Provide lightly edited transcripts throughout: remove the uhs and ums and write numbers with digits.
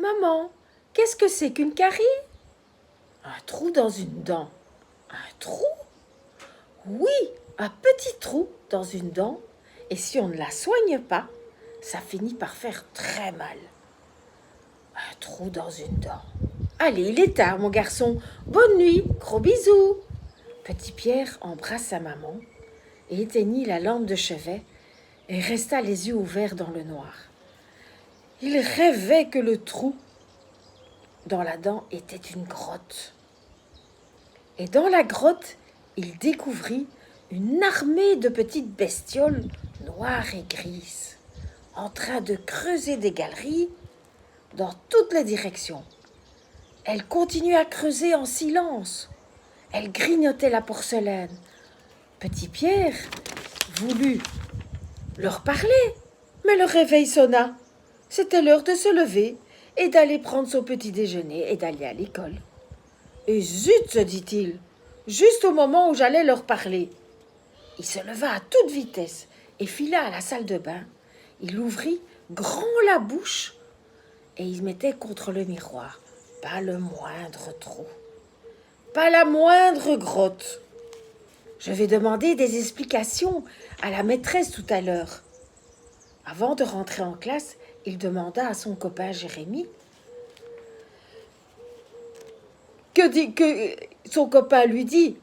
Maman, qu'est-ce que c'est qu'une carie? Un trou dans une dent. Un trou? Oui, un petit trou dans une dent. Et si on ne la soigne pas, ça finit par faire très mal. Un trou dans une dent. Allez, il est tard, mon garçon. Bonne nuit, gros bisous. Petit Pierre embrasse sa maman et éteignit la lampe de chevet et resta les yeux ouverts dans le noir. Il rêvait que le trou dans la dent était une grotte. Et dans la grotte, il découvrit une armée de petites bestioles noires et grises, en train de creuser des galeries dans toutes les directions. Elles continuaient à creuser en silence. Elles grignotaient la porcelaine. Petit Pierre voulut leur parler, mais le réveil sonna. C'était l'heure de se lever et d'aller prendre son petit déjeuner et d'aller à l'école. Et zut, se dit-il, juste au moment où j'allais leur parler. Il se leva à toute vitesse et fila à la salle de bain. Il ouvrit grand la bouche et il mettait contre le miroir. Pas le moindre trou, pas la moindre grotte. Je vais demander des explications à la maîtresse tout à l'heure. Avant de rentrer en classe, il demanda à son copain Jérémie que son copain lui dit.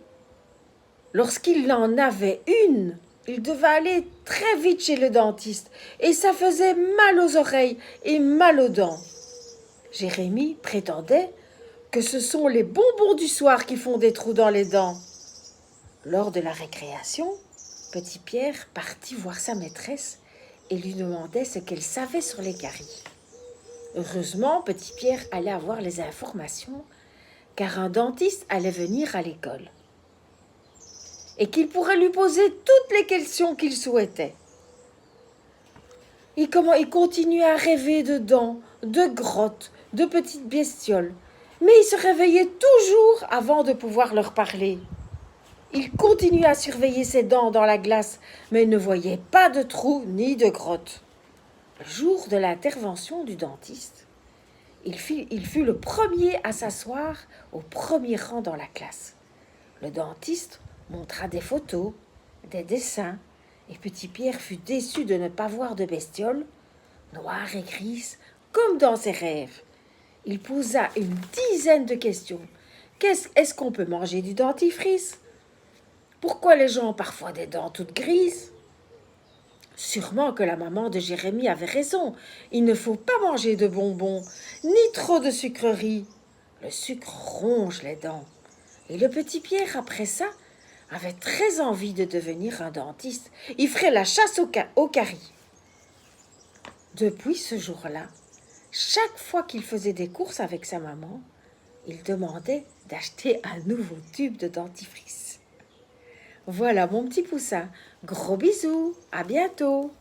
Lorsqu'il en avait une, il devait aller très vite chez le dentiste et ça faisait mal aux oreilles et mal aux dents. Jérémie prétendait que ce sont les bonbons du soir qui font des trous dans les dents. Lors de la récréation, Petit Pierre partit voir sa maîtresse et lui demandait ce qu'elle savait sur les caries. Heureusement, Petit Pierre allait avoir les informations car un dentiste allait venir à l'école et qu'il pourrait lui poser toutes les questions qu'il souhaitait. Il continuait à rêver de dents, de grottes, de petites bestioles, mais il se réveillait toujours avant de pouvoir leur parler. Il continuait à surveiller ses dents dans la glace, mais il ne voyait pas de trous ni de grottes. Le jour de l'intervention du dentiste, il fut le premier à s'asseoir au premier rang dans la classe. Le dentiste montra des photos, des dessins, et Petit Pierre fut déçu de ne pas voir de bestioles, noires et grises, comme dans ses rêves. Il posa une dizaine de questions. Est-ce qu'on peut manger du dentifrice? Pourquoi les gens ont parfois des dents toutes grises? Sûrement que la maman de Jérémie avait raison. Il ne faut pas manger de bonbons, ni trop de sucreries. Le sucre ronge les dents. Et le petit Pierre, après ça, avait très envie de devenir un dentiste. Il ferait la chasse aux caries. Depuis ce jour-là, chaque fois qu'il faisait des courses avec sa maman, il demandait d'acheter un nouveau tube de dentifrice. Voilà mon petit poussin. Gros bisous, à bientôt.